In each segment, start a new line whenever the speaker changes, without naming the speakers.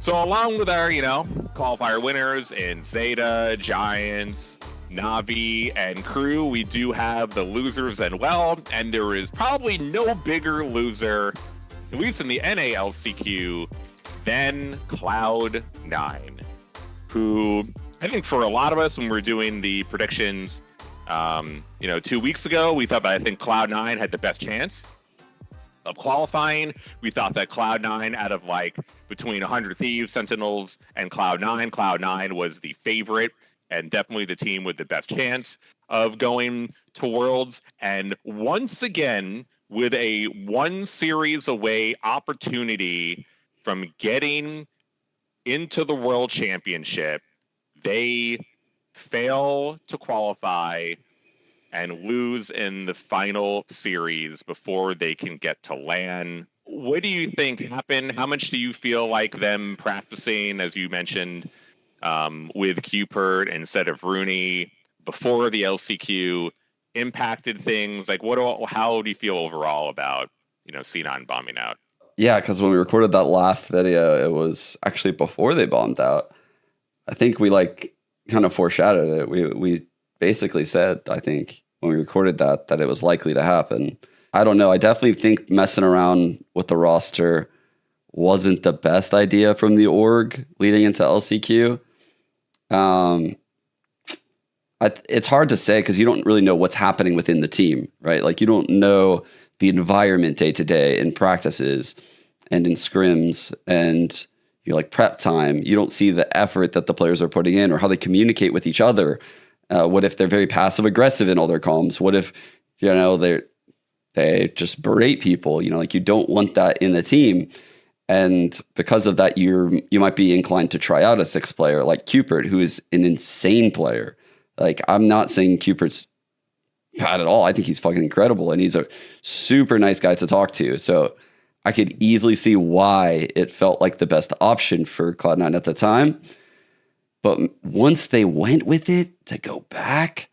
So along with our, qualifier winners in Zeta, Giants, Navi, and Crew, we do have the losers as well, and there is probably no bigger loser, at least in the NALCQ, than Cloud9, who I think for a lot of us when we were doing the predictions, 2 weeks ago, we thought that I think Cloud9 had the best chance of qualifying. We thought that Cloud9 out of between 100 Thieves, Sentinels, and Cloud9 was the favorite and definitely the team with the best chance of going to Worlds. And once again, with a one series away opportunity from getting into the World Championship, they fail to qualify and lose in the final series before they can get to LAN. What do you think happened? How much do you feel like them practicing, as you mentioned, with Cupert instead of Rooney before the LCQ impacted things? How do you feel overall about, C9 bombing out?
Yeah, because when we recorded that last video, it was actually before they bombed out. I think we kind of foreshadowed it. We basically said, I think, when we recorded that it was likely to happen. I don't know. I definitely think messing around with the roster wasn't the best idea from the org leading into LCQ. It's hard to say because you don't really know what's happening within the team, right? You don't know the environment day to day in practices and in scrims and prep time. You don't see the effort that the players are putting in or how they communicate with each other. What if they're very passive aggressive in all their comms? What if, they just berate people? You don't want that in the team. And because of that, you might be inclined to try out a sixth player like Cupert, who is an insane player. I'm not saying Cupert's bad at all. I think he's fucking incredible. And he's a super nice guy to talk to. So I could easily see why it felt like the best option for Cloud9 at the time. But once they went with it to go back,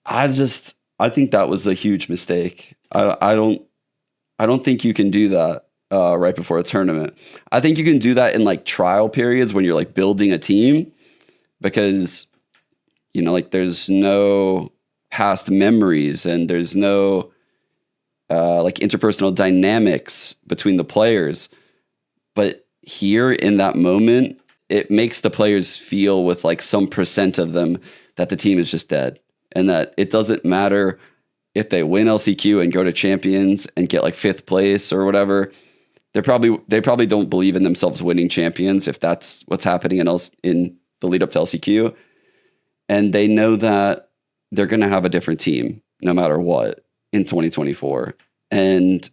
I think that was a huge mistake. I don't think you can do that right before a tournament. I think you can do that in trial periods when you're building a team, because there's no past memories and there's no interpersonal dynamics between the players. But here in that moment, it makes the players feel with some percent of them that the team is just dead, and that it doesn't matter if they win LCQ and go to champions and get 5th place or whatever. They probably don't believe in themselves winning champions if that's what's happening in the lead up to LCQ. And they know that they're going to have a different team no matter what in 2024. And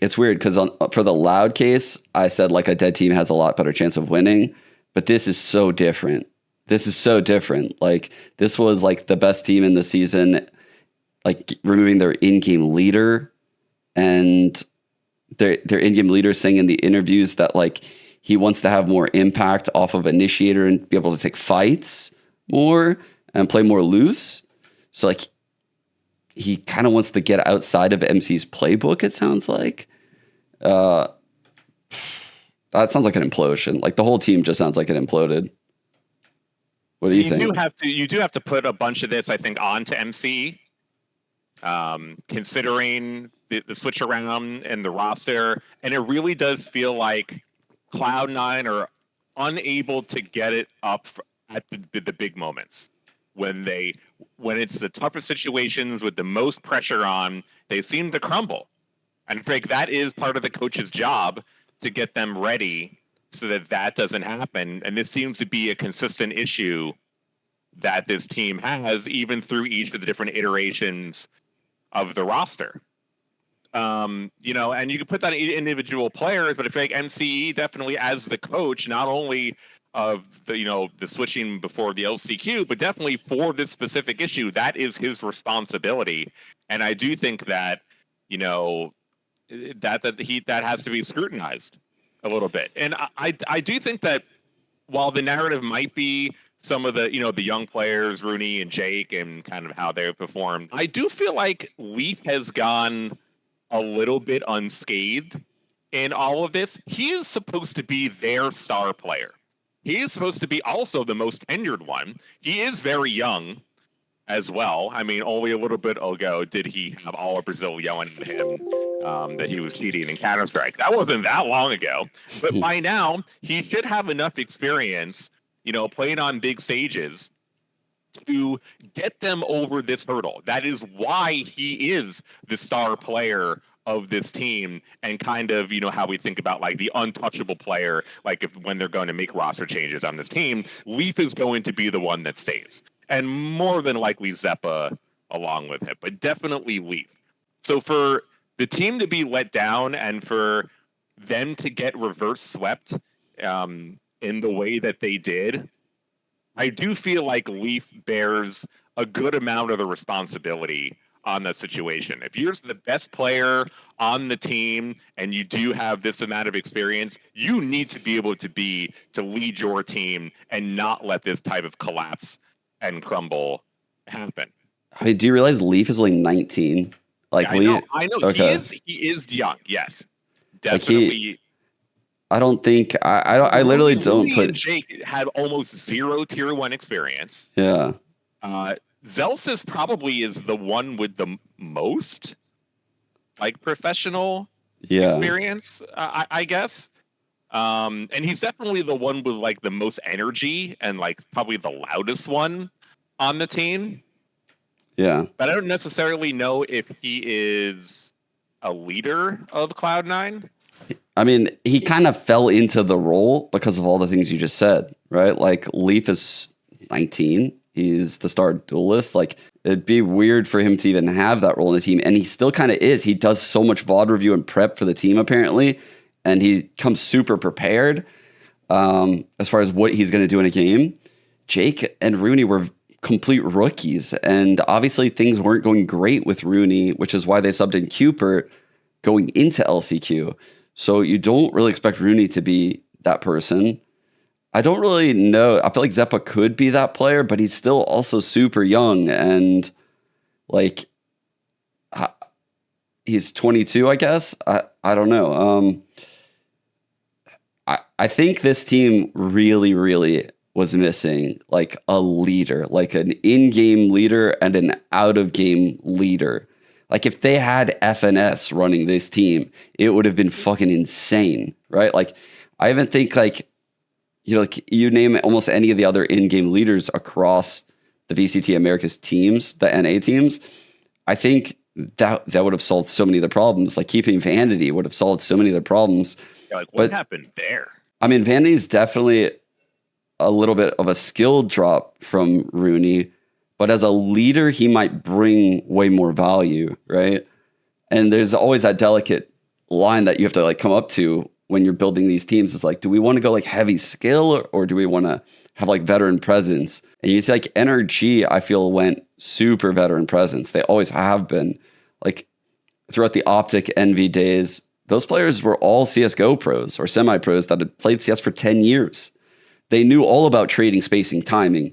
it's weird because for the Loud case, I said a dead team has a lot better chance of winning. But this is so different. This was the best team in the season, removing their in-game leader, and their in-game leader saying in the interviews that he wants to have more impact off of initiator and be able to take fights more and play more loose. So he kind of wants to get outside of MC's playbook, it sounds like. That sounds like an implosion. The whole team just sounds like it imploded. What do you think?
You do have to put a bunch of this, I think, onto MC, considering the switch around and the roster. And it really does feel like Cloud9 are unable to get it up at the big moments. When it's the toughest situations with the most pressure on, they seem to crumble. And I think that is part of the coach's job, to get them ready so that doesn't happen. And this seems to be a consistent issue that this team has, even through each of the different iterations of the roster. And you can put that in individual players, but I feel like MCE definitely, as the coach, not only of the switching before the LCQ, but definitely for this specific issue, that is his responsibility. And I do think that, that has to be scrutinized a little bit. And I do think that while the narrative might be some of the, the young players, Rooney and Jake, and kind of how they've performed, I do feel like Leaf has gone a little bit unscathed in all of this. He is supposed to be their star player. He is supposed to be also the most tenured one. He is very young as well. I mean, only a little bit ago did he have all of Brazil yelling at him that he was cheating in Counter-Strike. That wasn't that long ago. But by now, he should have enough experience, playing on big stages to get them over this hurdle. That is why he is the star player of this team, and kind of, how we think about like the untouchable player, like when they're going to make roster changes on this team, Leaf is going to be the one that stays. And more than likely Zeppa along with him, but definitely Leaf. So for the team to be let down and for them to get reverse swept in the way that they did, I do feel like Leaf bears a good amount of the responsibility on the situation. If you're the best player on the team and you do have this amount of experience, you need to be able to lead your team and not let this type of collapse and crumble happen.
I mean, do you realize Leaf is only 19? Like,
yeah, I know.
Okay.
He is young. Yes, definitely.
I don't think I literally don't put.
Jake had almost zero tier 1 experience.
Yeah.
Zelsis probably is the one with the most like professional experience, I guess. And he's definitely the one with like the most energy and like probably the loudest one on the team.
Yeah.
But I don't necessarily know if he is a leader of Cloud9.
I mean, he kind of fell into the role because of all the things you just said, right? Like Leaf is 19. He's the star duelist. Like, it'd be weird for him to even have that role in the team. And he still kind of is. He does so much VOD review and prep for the team, apparently. And he comes super prepared as far as what he's going to do in a game. Jake and Rooney were complete rookies. And obviously things weren't going great with Rooney, which is why they subbed in Cupert going into LCQ. So you don't really expect Rooney to be that person. I don't really know. I feel like Zeppa could be that player, but he's still also super young. And like, he's 22, I guess. I don't know. I think this team really, really was missing like a leader, like an in-game leader and an out-of-game leader. Like if they had FNS running this team, it would have been fucking insane, right? Like I even think like, you name almost any of the other in-game leaders across the VCT Americas teams, the NA teams, I think that would have solved so many of the problems. Like keeping Vanity would have solved so many of the problems.
Yeah, like what happened there?
I mean, Vanity's definitely a little bit of a skill drop from Rooney, but as a leader, he might bring way more value, right? And there's always that delicate line that you have to like come up to when you're building these teams. Is like, do we want to go like heavy skill or do we want to have like veteran presence? And you see like NRG, I feel went super veteran presence. They always have been. Like throughout the Optic Envy days, those players were all CSGO pros or semi-pros that had played CS for 10 years. They knew all about trading, spacing, timing,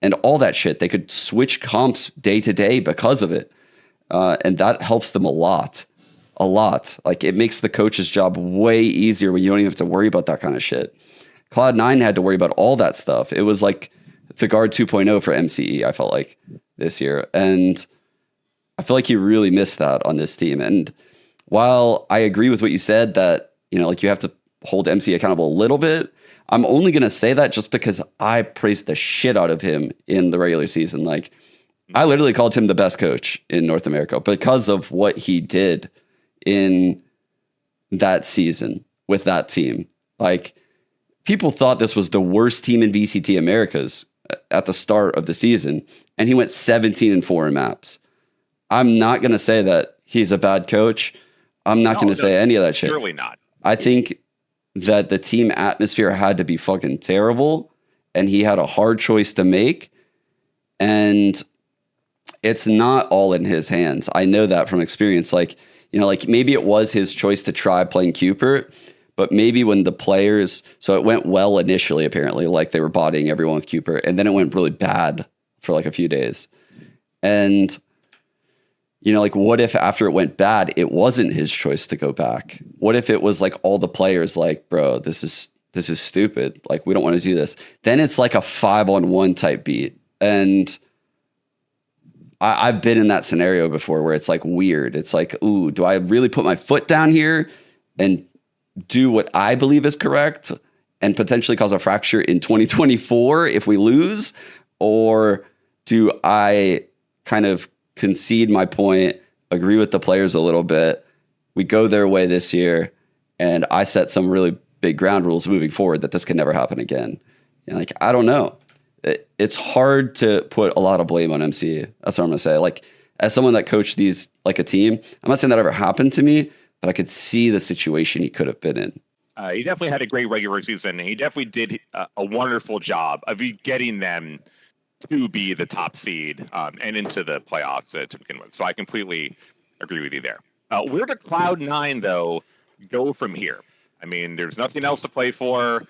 and all that shit. They could switch comps day to day because of it. And that helps them a lot. A lot. Like it makes the coach's job way easier when you don't even have to worry about that kind of shit. Cloud9 had to worry about all that stuff. It was like the guard 2.0 for MCE, I felt like this year. And I feel like he really missed that on this team. And while I agree with what you said that, like you have to hold MC accountable a little bit, I'm only going to say that just because I praised the shit out of him in the regular season. Like I literally called him the best coach in North America because of what he did in that season with that team. Like people thought this was the worst team in VCT Americas at the start of the season, and he went 17-4 in maps. I'm not going to say that he's a bad coach. I'm not going to say any of that shit.
Surely not.
I think that the team atmosphere had to be fucking terrible, and he had a hard choice to make, and it's not all in his hands. I know that from experience. Like, like maybe it was his choice to try playing Cupert, but maybe when the players, so it went well initially, apparently, like they were bodying everyone with Cupert, and then it went really bad for like a few days. And, like what if after it went bad, it wasn't his choice to go back? What if it was like all the players like, bro, this is stupid. Like, we don't want to do this. Then it's like a 5-on-1 type beat. And I've been in that scenario before where it's like weird. It's like, ooh, do I really put my foot down here and do what I believe is correct and potentially cause a fracture in 2024 if we lose? Or do I kind of concede my point, agree with the players a little bit, we go their way this year, and I set some really big ground rules moving forward that this can never happen again? Like, I don't know. It's hard to put a lot of blame on MC. That's what I'm going to say. Like, as someone that coached these like a team, I'm not saying that ever happened to me, but I could see the situation he could have been in.
He definitely had a great regular season. He definitely did a wonderful job of getting them to be the top seed and into the playoffs to begin with. So I completely agree with you there. Where did Cloud9, though, go from here? I mean, there's nothing else to play for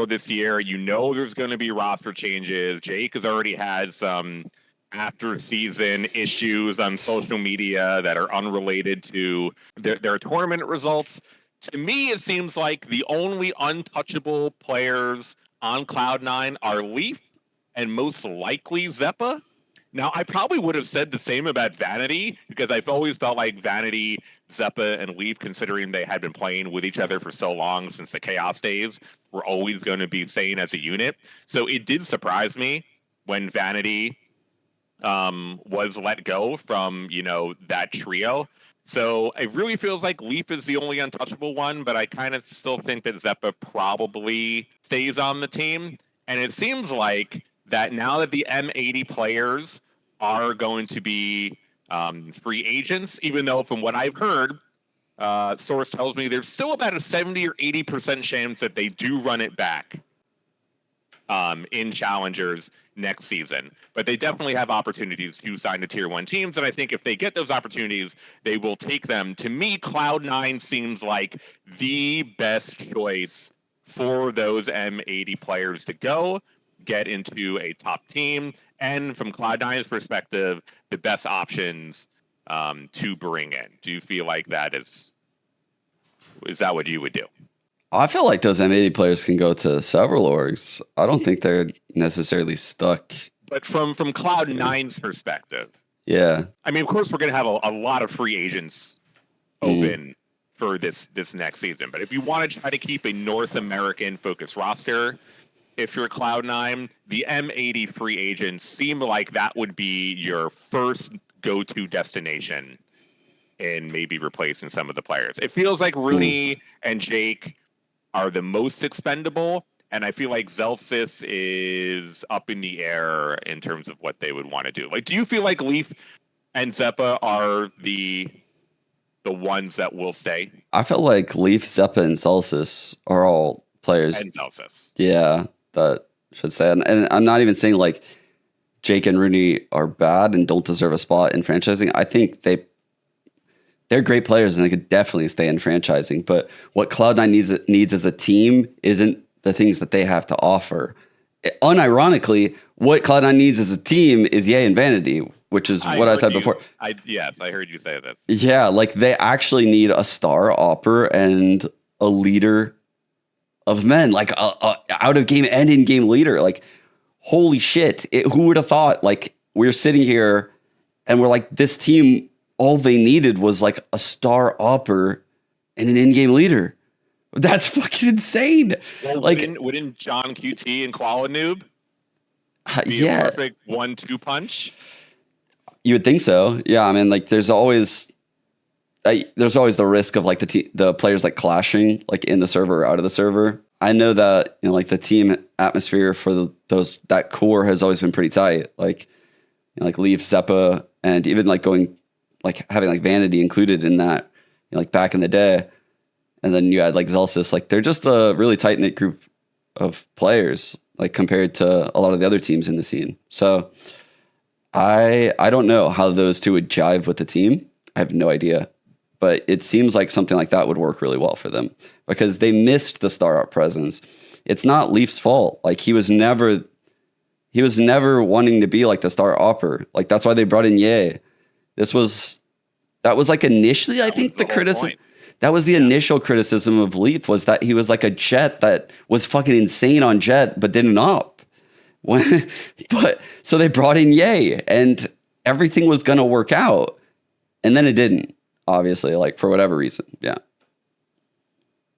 this year. You know there's going to be roster changes. Jake has already had some after-season issues on social media that are unrelated to their tournament results. To me, it seems like the only untouchable players on Cloud9 are Leaf and most likely Zeppa. Now, I probably would have said the same about Vanity, because I've always felt like Vanity, Zeppa, and Leaf, considering they had been playing with each other for so long since the Chaos days, were always going to be staying as a unit. So it did surprise me when Vanity was let go from, that trio. So it really feels like Leaf is the only untouchable one, but I kind of still think that Zeppa probably stays on the team. And it seems like that now that the M80 players are going to be free agents, even though from what I've heard, source tells me there's still about a 70 or 80% chance that they do run it back in Challengers next season. But they definitely have opportunities to sign to Tier 1 teams, and I think if they get those opportunities, they will take them. To me, Cloud9 seems like the best choice for those M80 players to go get into a top team, and from Cloud9's perspective, the best options to bring in. Do you feel like that is that what you would do?
I feel like those M80 players can go to several orgs. I don't think they're necessarily stuck.
But from Cloud9's perspective,
yeah.
I mean, of course, we're going to have a lot of free agents open for this next season. But if you want to try to keep a North American focused roster, if you're Cloud9, the M80 free agents seem like that would be your first go-to destination in maybe replacing some of the players. It feels like Rooney and Jake are the most expendable, and I feel like Zelsis is up in the air in terms of what they would want to do. Like, do you feel like Leaf and Zeppa are the ones that will stay?
I feel like Leaf, Zeppa, and Zelsis are all players.
And Zelsis.
Yeah, that should stay. And I'm not even saying like Jake and Rooney are bad and don't deserve a spot in franchising. I think they're great players and they could definitely stay in franchising. But what Cloud9 needs as a team isn't the things that they have to offer. Unironically, what Cloud9 needs as a team is Ye and Vanity, which is what I said before.
Yes, I heard you say that.
Yeah, like they actually need a star opper and a leader of men, like a out of game and in game leader. Like, holy shit, who would have thought? Like, we're sitting here and we're like, this team, all they needed was like a star opper and an in-game leader. That's fucking insane.
Well,
like,
wouldn't John QT and Koala Noob be a perfect 1-2 punch?
You would think so. Yeah, I mean, like, there's always the risk of like the players like clashing like in the server or out of the server. I know that, like the team atmosphere for that core has always been pretty tight. Like, like Leaf, Zeppa, and even like having like Vanity included in that, like back in the day. And then you had like Zelsis. Like, they're just a really tight knit group of players, like compared to a lot of the other teams in the scene. So I don't know how those two would jive with the team. I have no idea. But it seems like something like that would work really well for them because they missed the star up presence. It's not Leaf's fault. Like, he was never wanting to be like the star opper. Like, that's why they brought in Ye. This was That was like initially, I think
the
the
whole
criticism.
point.
That was the initial criticism of Leaf, was that he was like a Jet that was fucking insane on Jet, but didn't up. But so they brought in Ye, and everything was gonna work out, and then it didn't. Obviously, like for whatever reason, yeah.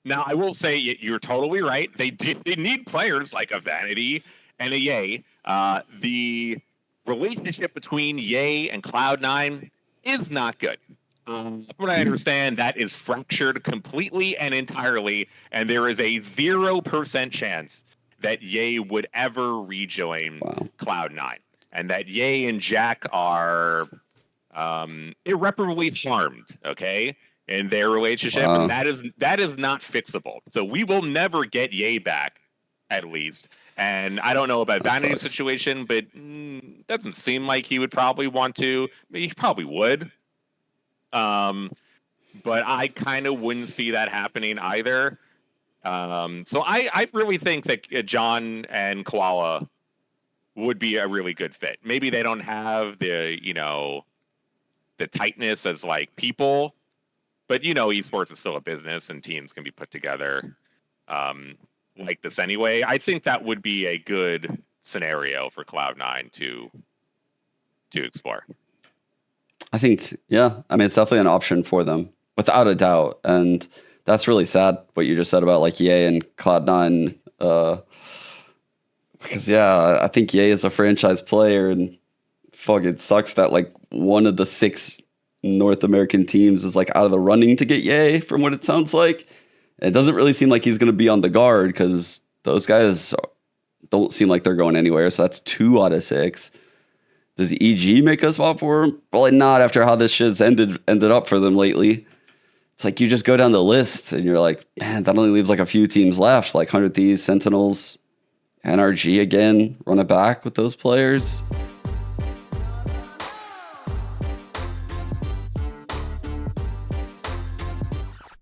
Now, I will say you're totally right. They need players like a Vanity and a Ye. The relationship between Ye and Cloud9 is not good. From what I understand, that is fractured completely and entirely, and there is a 0% chance that Ye would ever rejoin Cloud9, and that Ye and Jack are irreparably harmed, okay, in their relationship, and that is not fixable. So we will never get Ye back, at least. And I don't know about Vanity's situation, but doesn't seem like he would probably want to. He probably would. But I kind of wouldn't see that happening either. So I really think that John and Koala would be a really good fit. Maybe they don't have the tightness as like people, but esports is still a business and teams can be put together like this anyway. I think that would be a good scenario for Cloud9 to explore.
I think, yeah. I mean, it's definitely an option for them, without a doubt. And that's really sad what you just said about like Ye and Cloud9. Because yeah, I think Ye is a franchise player, and fuck, it sucks that like one of the 6 North American teams is like out of the running to get Ye, from what it sounds like. It doesn't really seem like he's going to be on the guard, because those guys don't seem like they're going anywhere. So that's 2 out of 6. Does EG make a spot for him? Probably not, after how this shit's ended up for them lately. It's like you just go down the list and you're like, man, that only leaves like a few teams left, like 100 Thieves, Sentinels, NRG again, run it back with those players.